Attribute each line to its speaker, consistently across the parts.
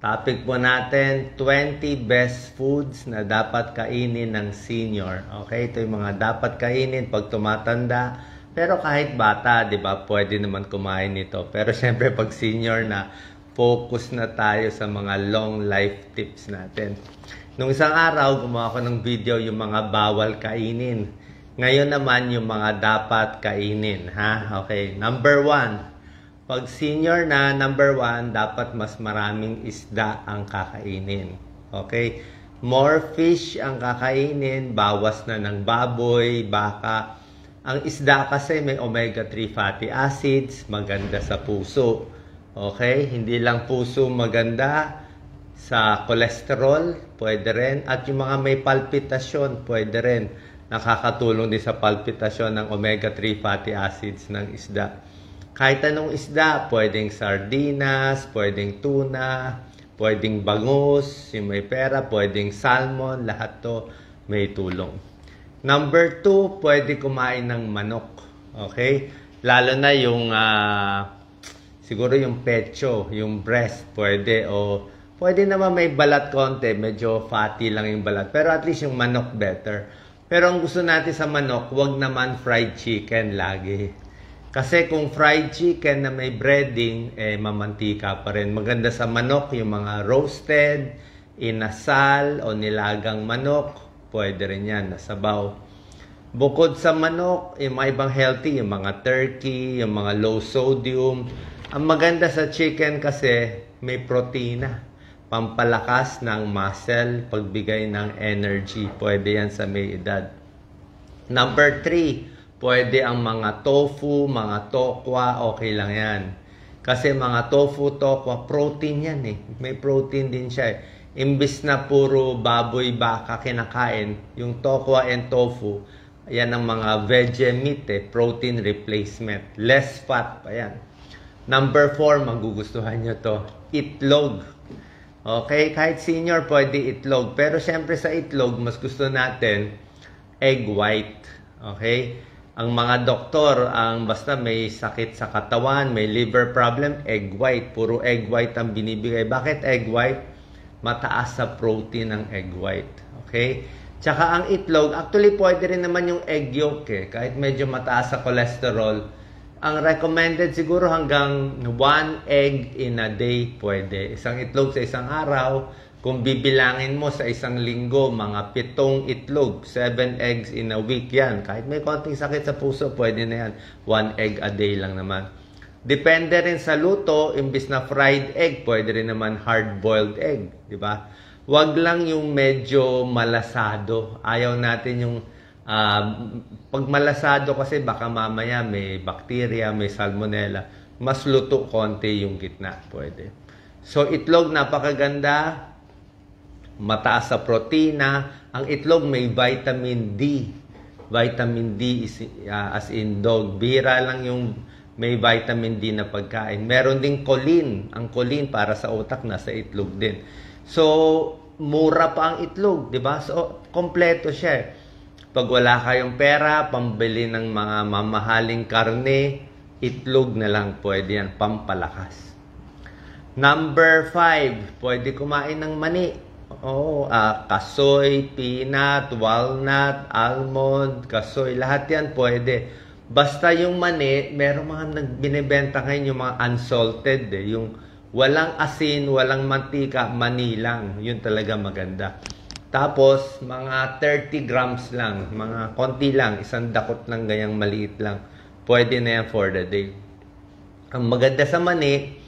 Speaker 1: Topic po natin, 20 best foods na dapat kainin ng senior. Okay, ito yung mga dapat kainin pag tumatanda. Pero kahit bata, di ba, pwede naman kumain nito. Pero syempre pag senior na, focus na tayo sa mga long life tips natin. Nung isang araw, gumawa ko ng video yung mga bawal kainin. Ngayon naman yung mga dapat kainin. Ha? Okay, number 1. Pag senior na, number 1, dapat mas maraming isda ang kakainin. Okay? More fish ang kakainin, bawas na ng baboy, baka. Ang isda kasi may omega-3 fatty acids, maganda sa puso. Okay? Hindi lang puso maganda, sa cholesterol, pwede rin. At yung mga may palpitasyon, pwede rin. Nakakatulong din sa palpitasyon ng omega-3 fatty acids ng isda. Kahit anong isda, pwedeng sardinas, pwedeng tuna, pwedeng bangus, yung may pera, pwedeng salmon, lahat to may tulong. Number 2, pwede kumain ng manok. Okay? Lalo na yung, siguro yung pecho, yung breast, pwede. O pwede naman may balat konti, medyo fatty lang yung balat. Pero at least yung manok better. Pero ang gusto natin sa manok, wag naman fried chicken lagi. Kasi kung fried chicken na may breading, mamantika pa rin. Maganda sa manok yung mga roasted, inasal o nilagang manok. Pwede rin yan, nasabaw. Bukod sa manok, yung mga ibang healthy, yung mga turkey, yung mga low sodium. Ang maganda sa chicken kasi may protina. Pampalakas ng muscle, pagbigay ng energy. Pwede yan sa may edad. Number 3. Pwede ang mga tofu, mga tokwa, okay lang yan. Kasi mga tofu, tokwa, protein yan eh. May protein din siya eh. Imbis na puro baboy, baka kinakain, yung tokwa and tofu, yan ang mga veggie meat eh, protein replacement. Less fat pa yan. Number 4, magugustuhan nyo to, itlog. Okay, kahit senior pwede itlog. Pero syempre sa itlog, mas gusto natin egg white. Okay? Ang mga doktor, basta may sakit sa katawan, may liver problem, egg white. Puro egg white ang binibigay. Bakit egg white? Mataas sa protein ng egg white. Okay? Tsaka ang itlog, actually pwede rin naman yung egg yolk eh. Kahit medyo mataas sa cholesterol. Ang recommended siguro hanggang 1 egg in a day pwede. Isang itlog sa isang araw. Kung bibilangin mo sa isang linggo, mga 7 itlog, 7 eggs in a week yan. Kahit may konting sakit sa puso, pwede na yan. 1 egg a day lang naman. Depende rin sa luto, imbis na fried egg, pwede rin naman hard-boiled egg. Diba? Wag lang yung medyo malasado. Ayaw natin yung, pag malasado kasi baka mamaya may bacteria, may salmonella. Mas luto konti yung gitna, pwede. So itlog, napakaganda. Mataas sa protina. Ang itlog may vitamin D. Vitamin D is as in dog. Bira lang yung may vitamin D na pagkain. Meron ding choline. Ang choline para sa utak nasa itlog din. So, mura pa ang itlog, di ba? So, kompleto siya. Pag wala kayong pera, pambili ng mga mamahaling karne, itlog na lang pwede yan, pampalakas. Number 5, pwede kumain ng mani. Kasoy, peanut, walnut, almond, kasoy, lahat yan pwede. Basta yung mani, meron mga binibenta ngayon yung mga unsalted eh. Yung walang asin, walang mantika, mani lang. Yun talaga maganda. Tapos, mga 30 grams lang, mga konti lang, isang dakot lang ganyang maliit lang. Pwede na yan for the day. Ang maganda sa mani,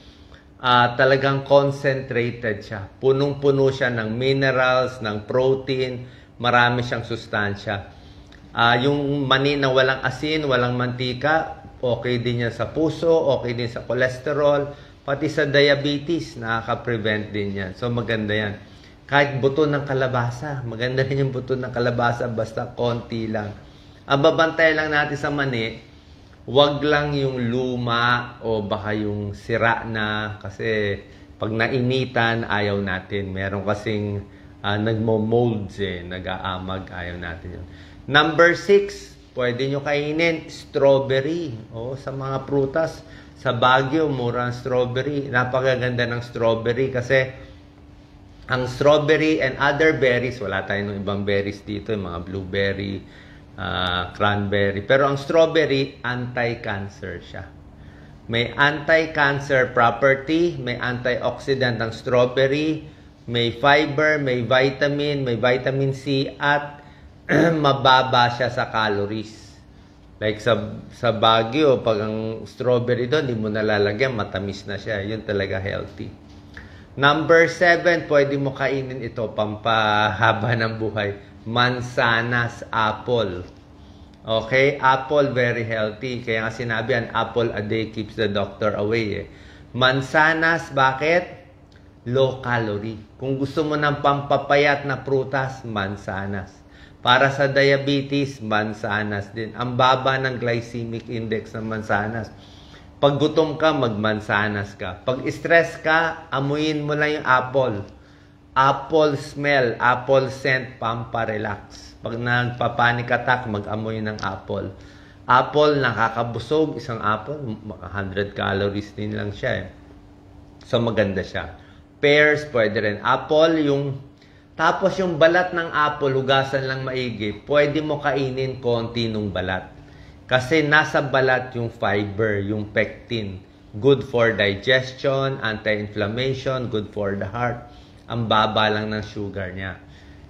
Speaker 1: talagang concentrated siya. Punong-puno siya ng minerals, ng protein, marami siyang sustansya. Yung mani na walang asin, walang mantika, okay din yan sa puso, okay din sa cholesterol, pati sa diabetes, nakaka-prevent din yan. So maganda yan. Kahit buto ng kalabasa, maganda rin yung buto ng kalabasa, basta konti lang. Ang babantay lang natin sa mani, wag lang yung luma o baka yung sira na, kasi pag nainitan, ayaw natin. Meron kasing nagmo-molds nag-aamag, ayaw natin yun. Number 6, pwede nyo kainin strawberry. Sa mga prutas, sa Baguio, mura ang strawberry. Napakaganda ng strawberry kasi Ang strawberry and other berries, wala tayong ibang berries dito, yung mga blueberry, cranberry. Pero ang strawberry, anti-cancer siya. May anti-cancer property, may antioxidant ang strawberry, may fiber, may vitamin C, at mababa siya sa calories. Like sa Baguio, pag ang strawberry doon, hindi mo nalalagyan, matamis na siya. Yun talaga healthy. Number 7, pwede mo kainin ito, pampahaba ng buhay. Mansanas, apple. Okay? Apple, very healthy. Kaya nga sinabi, an apple a day keeps the doctor away. Mansanas, bakit? Low calorie. Kung gusto mo ng pampapayat na prutas, mansanas. Para sa diabetes, mansanas din. Ang baba ng glycemic index ng mansanas. Pag gutom ka, magmansanas ka. Pag stress ka, amuyin mo lang yung apple. Apple smell, apple scent, pamparelax. Pag nagpa-panic attack, mag-amoy ng apple. Apple, nakakabusog. Isang apple, 100 calories din lang siya. So, maganda siya. Pears, pwede rin. Apple, tapos yung balat ng apple, hugasan lang maigi. Pwede mo kainin konti nung balat. Kasi nasa balat yung fiber, yung pectin. Good for digestion, anti-inflammation, good for the heart. Ang baba lang ng sugar niya.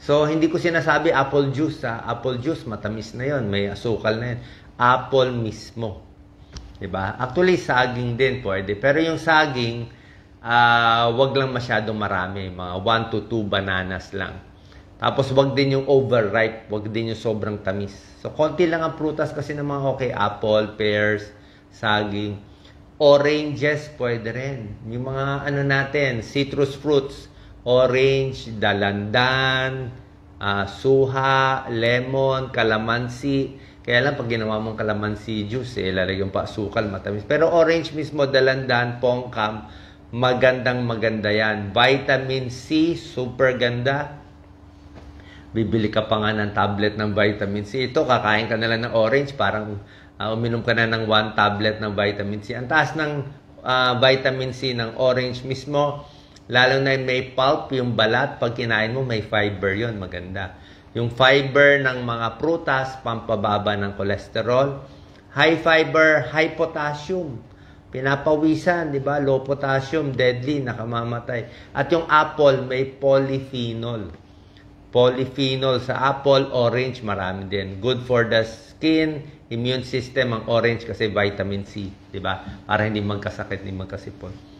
Speaker 1: So, hindi ko sinasabi apple juice. Apple juice, matamis na yon, may asukal na yun. Apple mismo. Diba? Actually, saging din pwede. Pero yung saging, wag lang masyadong marami. Mga 1 to 2 bananas lang. Tapos, wag din yung overripe. Wag din yung sobrang tamis. So, konti lang ang prutas kasi naman okay. Apple, pears, saging. Oranges, pwede rin. Yung mga natin, citrus fruits. Orange, dalandan, suha, lemon, calamansi. Kaya lang, pag ginawa mong calamansi juice, lalagyan pa asukal, matamis. Pero orange mismo, dalandan, pongkam, maganda yan. Vitamin C, super ganda. Bibili ka pa nga ng tablet ng vitamin C. Ito, kakain ka na lang ng orange, parang uminom ka na ng 1 tablet ng vitamin C. Ang taas ng vitamin C ng orange mismo, lalo na may pulp, yung balat, pag kinain mo, may fiber yon, maganda. Yung fiber ng mga prutas, pampababa ng cholesterol. High fiber, high potassium. Pinapawisan, di ba? Low potassium, deadly, nakamamatay. At yung apple, may polyphenol. Polyphenol sa apple, orange, marami din. Good for the skin, immune system, ang orange kasi vitamin C, di ba? Para hindi magkasakit, hindi magkasipon.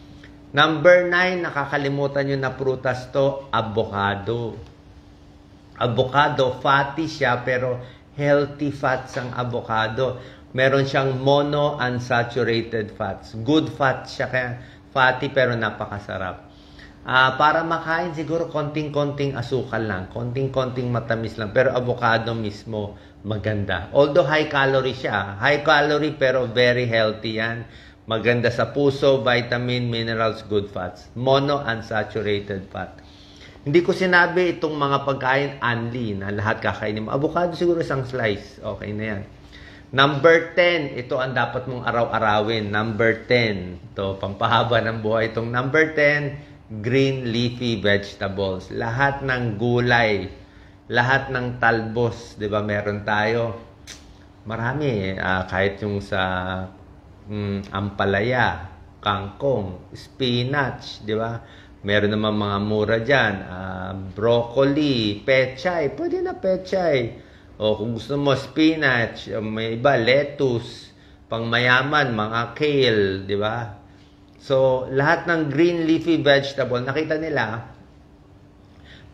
Speaker 1: Number 9, nakakalimutan nyo na prutas to, avocado. Avocado, fatty siya, pero healthy fats ang avocado. Meron siyang monounsaturated fats. Good fats siya, kaya fatty pero napakasarap. Para makain, siguro konting-konting asukal lang. Konting-konting matamis lang. Pero avocado mismo, maganda. Although high calorie siya. High calorie pero very healthy yan. Maganda sa puso, vitamin, minerals, good fats. Monounsaturated fat. Hindi ko sinabi itong mga pagkain only na lahat kakainin mo. Avocado siguro isang slice. Okay na yan. Number 10, ito ang dapat mong araw-arawin. Number 10, ito, pampahaba ng buhay. Itong number 10, green leafy vegetables. Lahat ng gulay, lahat ng talbos, 'di ba? Meron tayo. Marami kahit yung sa ampalaya, kangkong, spinach, 'di ba? Meron naman mga mura diyan, broccoli, pechay, pwede na pechay. O kung gusto mo spinach, may iba lettuce, pang mayaman, mga kale, 'di ba? So, lahat ng green leafy vegetable, nakita nila,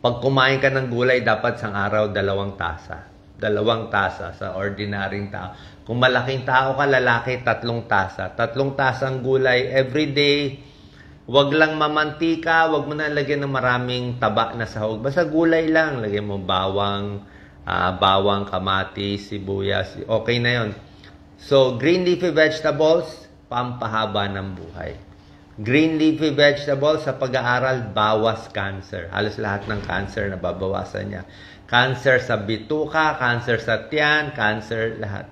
Speaker 1: pag kumain ka ng gulay, dapat sang araw 2 tasa. 2 tasa sa ordinaryong tao. Kung malaking tao ka, lalaki, 3 tasa. 3 tasang gulay every day. Wag lang mamantika, wag mo na lagyan ng maraming taba na sahog. Basta gulay lang, lagyan mo bawang, kamatis, sibuyas, okay na yon. So, green leafy vegetables, pampahaba ng buhay. Green leafy vegetables sa pag-aaral, bawas cancer. Halos lahat ng cancer na babawasan niya. Cancer sa bituka, cancer sa tiyan, cancer lahat.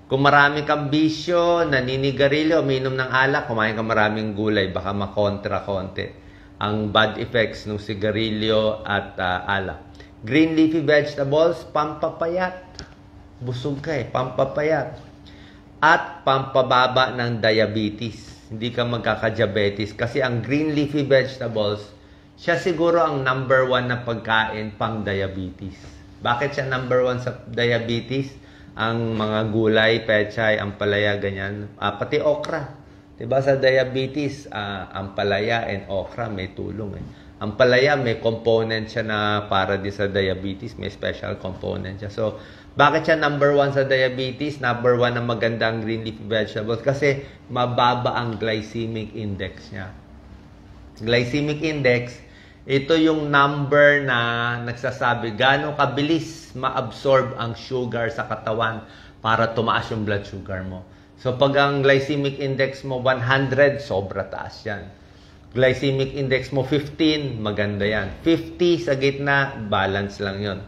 Speaker 1: Kung marami kang bisyo, naninigarilyo, uminom ng alak, kumain ka maraming gulay, baka makontra konti. ang bad effects ng sigarilyo at alak. Green leafy vegetables, pampapayat. Busog ka pampapayat. At pampababa ng diabetes. Hindi ka magkaka-diabetes kasi ang green leafy vegetables, siya siguro ang number 1 na pagkain pang diabetes. Bakit siya number 1 sa diabetes? Ang mga gulay, pechay, ampalaya, ganyan. Pati okra. Diba sa diabetes, ampalaya and okra may tulong Ampalaya may component siya na para di sa diabetes, may special component siya. So, bakit siya number 1 sa diabetes? Number 1 na magandang green leafy vegetables kasi mababa ang glycemic index niya. Glycemic index, ito yung number na nagsasabi gaano kabilis ma-absorb ang sugar sa katawan para tumaas yung blood sugar mo. So, pag ang glycemic index mo 100, sobra taas yan. Glycemic index mo 15, maganda yan. 50 sa gitna, balance lang yon.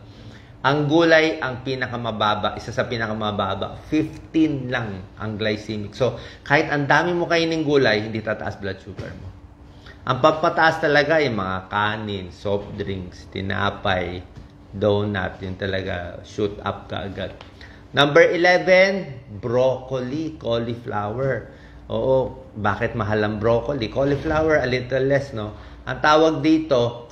Speaker 1: Ang gulay, ang pinakamababa, isa sa pinakamababa, 15 lang ang glycemic. So, kahit ang dami mo kainin gulay, hindi tataas blood sugar mo. Ang pampataas talaga yung mga kanin, soft drinks, tinapay, donut, yun talaga, shoot up ka agad. Number 11, broccoli, cauliflower. Oo, bakit mahal ang broccoli? Cauliflower, a little less, no? Ang tawag dito,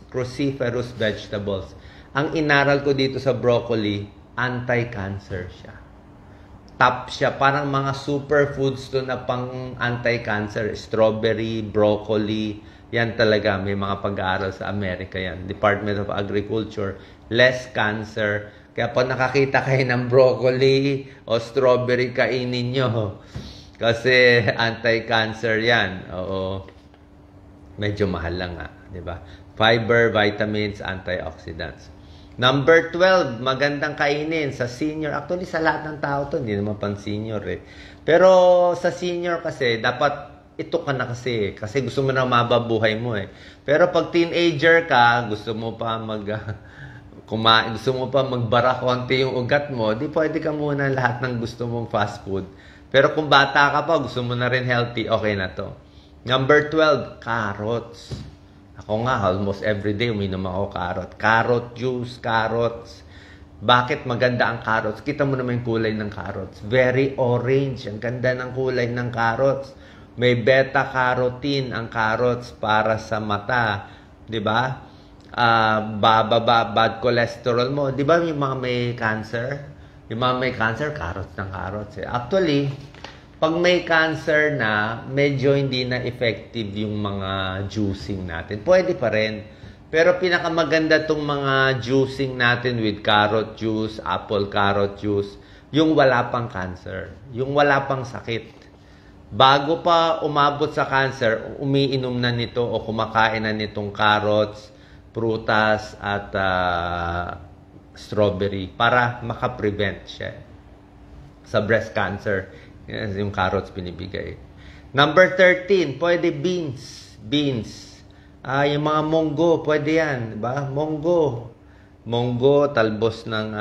Speaker 1: cruciferous vegetables. Ang inaral ko dito sa broccoli, anti-cancer siya. Top siya. Parang mga superfoods to na pang anti-cancer. Strawberry, broccoli, yan talaga. May mga pag-aaral sa Amerika yan. Department of Agriculture, less cancer. Kaya pag nakakita kayo ng broccoli o strawberry, kainin nyo. Kasi anti-cancer yan. Oo. Medyo mahal lang nga. Diba? Fiber, vitamins, antioxidants. Number 12, magandang kainin sa senior. Actually, sa lahat ng tao to, hindi naman pang senior Pero sa senior kasi, dapat ito ka na kasi. Kasi gusto mo na mababuhay mo Pero pag teenager ka, gusto mo pa kumain, gusto mo pa magbara konti yung ugat mo, di pwede ka muna lahat ng gusto mong fast food. Pero kung bata ka pa, gusto mo na rin healthy, okay na to. Number 12, carrots. Ako nga, almost every day uminom ako carrot. Carrot juice, carrots. Bakit maganda ang carrots? Kita mo naman yung kulay ng carrots. Very orange. Ang ganda ng kulay ng carrots. May beta-carotene ang carrots para sa mata. Diba? Bababa bad cholesterol mo. Diba yung mga may cancer? Yung mga may cancer, carrots ng carrots Actually, pag may cancer na, medyo hindi na effective yung mga juicing natin. Pwede pa rin. Pero pinakamaganda tong mga juicing natin with carrot juice, apple carrot juice, yung wala pang cancer. Yung wala pang sakit. Bago pa umabot sa cancer, umiinom na nito o kumakain na nitong carrots, prutas, at strawberry para makaprevent siya sa breast cancer. Yung carrots binibigay. Number 13, pwede beans. Beans. Yung mga munggo, pwede yan. Diba? Munggo. Munggo, talbos ng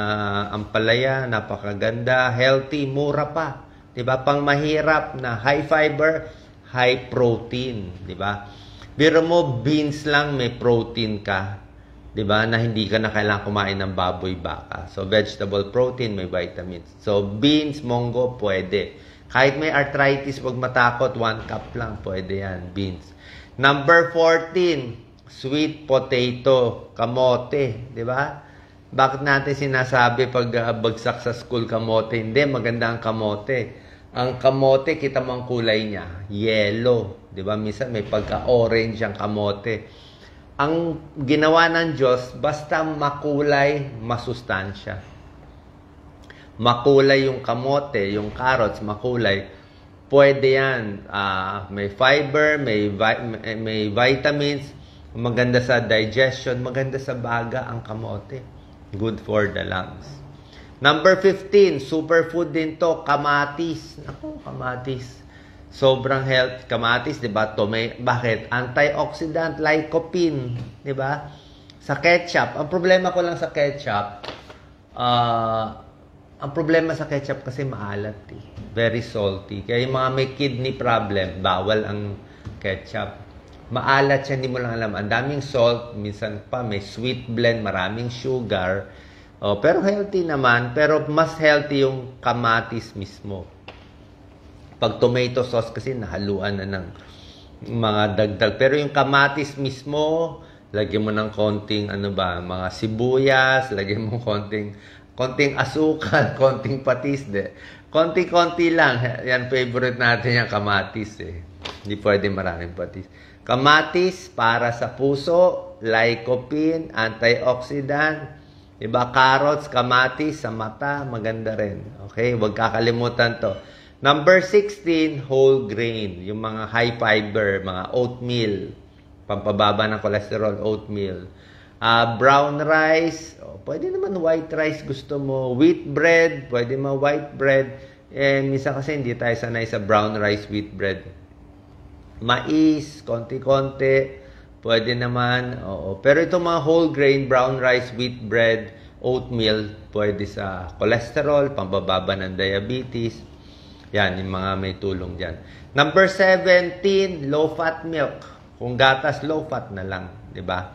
Speaker 1: ampalaya, napakaganda, healthy, mura pa. Diba? Pang mahirap na high fiber, high protein. Diba? Biro mo, beans lang may protein ka. Diba? Na hindi ka na kailangan kumain ng baboy, baka. So, vegetable protein, may vitamins. So, beans, munggo, pwede. Kahit may arthritis, wag matakot, 1 cup lang, pwede yan, beans. Number 14, sweet potato, kamote, di ba? Bakit natin sinasabi pag bagsak sa school kamote? Hindi, maganda ang kamote. Ang kamote, kita mo ang kulay niya, yellow, di ba? Minsan may pagka-orange ang kamote. Ang ginawa ng Diyos, basta makulay, masustansya. Makulay yung kamote, yung carrots, makulay. Pwede yan. May fiber, may vitamins. Maganda sa digestion, maganda sa baga ang kamote. Good for the lungs. Number 15, superfood din to, kamatis. Ako, kamatis. Sobrang health. Kamatis, di ba? Bakit? Antioxidant, lycopene. Di ba? Sa ketchup. Ang problema ko lang sa ketchup, ang problema sa ketchup kasi maalat Very salty. Kaya yung mga may kidney problem, bawal ang ketchup. Maalat siya, hindi mo lang alam. Ang daming salt, minsan pa may sweet blend, maraming sugar. Oh, pero healthy naman, pero mas healthy yung kamatis mismo. Pag tomato sauce kasi nahaluan na ng mga dagdag. Pero yung kamatis mismo, lagyan mo ng konting mga sibuyas, lagyan mo konting asukal, konting patis, konti-konti lang. Yan, favorite natin yung kamatis eh. Hindi pwede maraming patis. Kamatis para sa puso, lycopene, antioxidant, diba? Carrots, kamatis sa mata, maganda rin. Okay, huwag kakalimutan to. Number 16, whole grain. Yung mga high fiber, mga oatmeal, pampababa ng cholesterol, oatmeal. Brown rice, pwede naman white rice gusto mo. Wheat bread, pwede mo white bread. Minsan kasi hindi tayo sanay sa brown rice, wheat bread. Mais, konti-konti, pwede naman. Oo. Pero itong mga whole grain, brown rice, wheat bread, oatmeal, pwede sa cholesterol, pambababa ng diabetes. Yan, yung mga may tulong dyan. Number 17, low-fat milk. Kung gatas, low-fat na lang. Diba?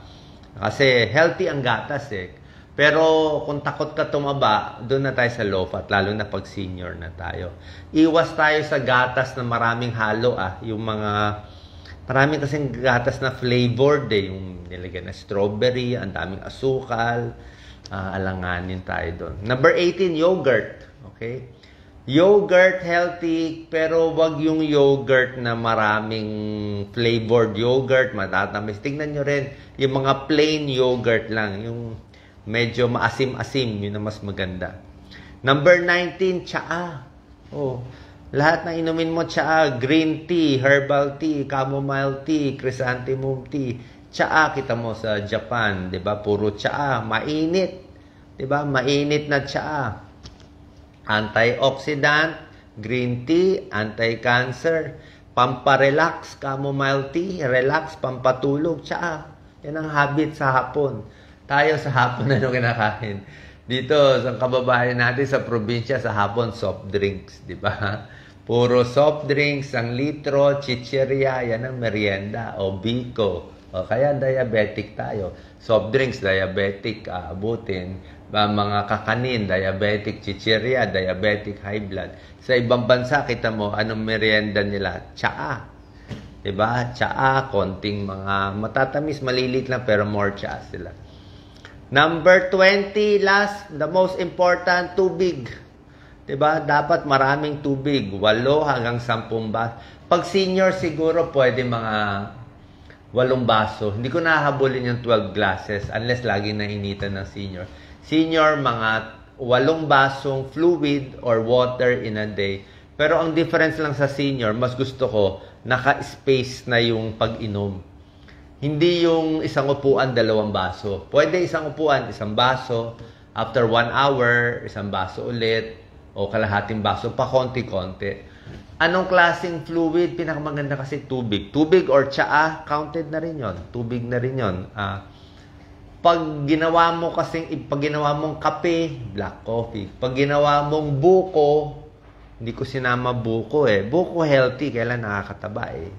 Speaker 1: Kasi healthy ang gatas eh. Pero kung takot ka tumaba, doon na tayo sa low-fat, lalo na pag senior na tayo. Iwas tayo sa gatas na maraming halo Yung maraming kasing gatas na flavored yung nilagyan na strawberry, ang daming asukal, alanganin tayo doon. Number 18, yogurt. Okay? Yogurt, healthy, pero wag yung yogurt na maraming flavored yogurt, matatamis. Tingnan nyo rin, yung mga plain yogurt lang, yung medyo maasim-asim, yun na mas maganda. Number 19, tsaa. Lahat na inumin mo tsaa, green tea, herbal tea, chamomile tea, chrysanthemum tea. Tsaa, kita mo sa Japan, 'di ba? Puro tsaa, mainit. 'Di ba? Mainit na tsaa. Antioxidant, green tea, anti-cancer, pamparelax, chamomile tea, relax, pampatulog, tsaa. Yan ang habit sa hapon. Tayo sa hapon ano kinakain? Dito sa kababayan natin sa probinsya sa hapon soft drinks, 'di ba? Puro soft drinks, 1 litro, chichirya, yan ang merienda o biko. O kaya diabetic tayo. Soft drinks diabetic abutin, mga kakanin diabetic, chichirya diabetic, high blood. Sa ibang bansa kita mo anong merienda nila? Tsaa. 'Di ba? Tsaa, konting mga matatamis, malilit lang pero more tsaa sila. Number 20, last, the most important, tubig. Diba? Dapat maraming tubig. 8 hanggang 10 baso. Pag senior, siguro pwede mga 8 baso. Hindi ko nahahabulin yung 12 glasses unless lagi na initan ng senior. Senior, mga 8 basong fluid or water in a day. Pero ang difference lang sa senior, mas gusto ko, naka-space na yung pag-inom. Hindi yung isang upuan, 2 baso. Pwede isang upuan, 1 baso. After 1 hour, 1 baso ulit. O kalahating baso, pa konti-konti. Anong klaseng fluid? Pinakamaganda kasi tubig. Tubig or tsaa, counted na rin yon. Tubig na rin yon. Pag ginawa mong kape, black coffee. Pag ginawa mong buko, hindi ko sinama buko eh. Buko healthy, kailan nakakataba eh.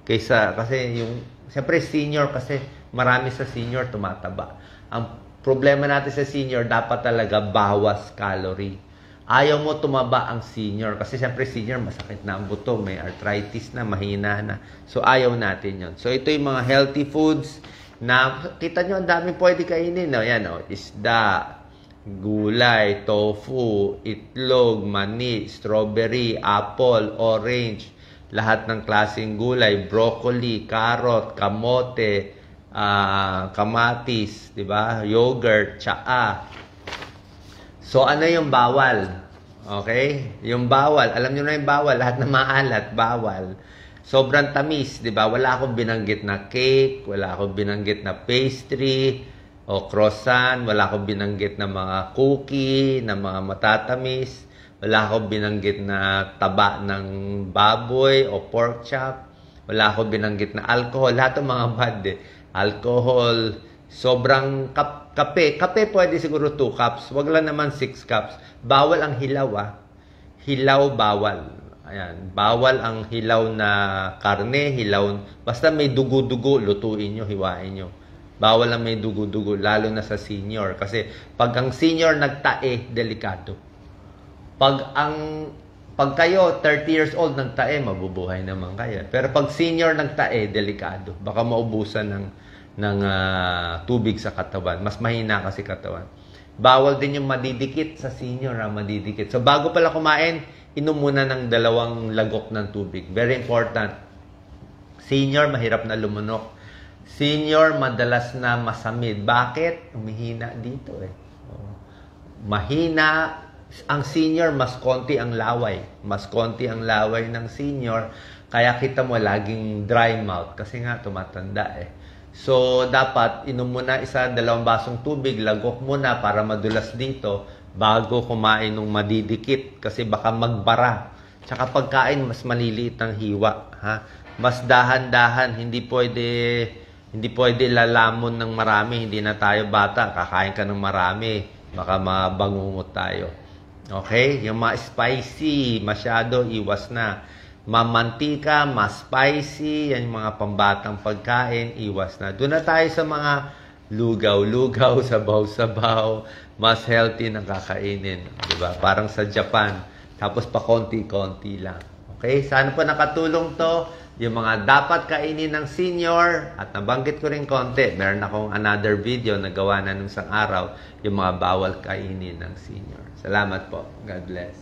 Speaker 1: Kasi siyempre senior kasi marami sa senior tumataba. Ang problema natin sa senior, dapat talaga bawas calorie. Ayaw mo tumaba ang senior kasi siyempre senior masakit na ang buto, may arthritis na, mahina na. So ayaw natin yon. So ito yung mga healthy foods na kita nyo ang dami pwede kainin. Yan, isda, gulay, tofu, itlog, mani, strawberry, apple, orange, lahat ng klaseng gulay, broccoli, carrot, kamote, kamatis, 'di ba? Yogurt, tsaa. So ano yung bawal? Okay? Yung bawal, alam niyo na yung bawal, lahat ng maalat, bawal. Sobrang tamis, 'di ba? Wala akong binanggit na cake, wala akong binanggit na pastry o croissant, wala akong binanggit na mga cookie, na mga matatamis. Wala akong binanggit na taba ng baboy o pork chop. Wala akong binanggit na alcohol. Lahat ng mga bad Alcohol, sobrang kape. Kape pwede siguro 2 cups. Wag lang naman 6 cups. Bawal ang hilaw Hilaw bawal. Ayan, bawal ang hilaw na karne, basta may dugo-dugo, lutuin nyo, hiwain nyo. Bawal ang may dugo-dugo, lalo na sa senior. Kasi pag ang senior nagtae, delikado. Pag kayo, 30 years old, nagtae, mabubuhay naman kayo. Pero pag senior nagtae, delikado. Baka maubusan ng tubig sa katawan. Mas mahina kasi katawan. Bawal din yung madidikit sa senior, madidikit. So, bago pala kumain, inom muna ng 2 lagok ng tubig. Very important. Senior, mahirap na lumunok. Senior, madalas na masamid. Bakit? Umihina dito eh. Mahina. Ang senior, mas konti ang laway. Mas konti ang laway ng senior. Kaya kita mo laging dry mouth. Kasi nga, tumatanda eh. So, dapat inom muna 1-2 basong tubig. Lagok muna para madulas dito bago kumain ng madidikit kasi baka magbara. Tsaka pagkain, mas maliliit ang hiwa. Ha? Mas dahan-dahan, hindi pwede lalamon ng marami. Hindi na tayo bata, kakain ka ng marami, baka mabangungot tayo. Okay? Yung mga spicy, masyado, iwas na. Mamantika, mas spicy, yan yung mga pambatang pagkain, iwas na. Doon na tayo sa mga lugaw-lugaw, sabaw-sabaw, mas healthy na kakainin. Diba? Parang sa Japan. Tapos pa konti-konti lang. Okay? Sana po nakatulong to. Yung mga dapat kainin ng senior. At nabanggit ko rin konti. Meron akong another video na gawa na nung isang araw. Yung mga bawal kainin ng senior. Salamat po. God bless.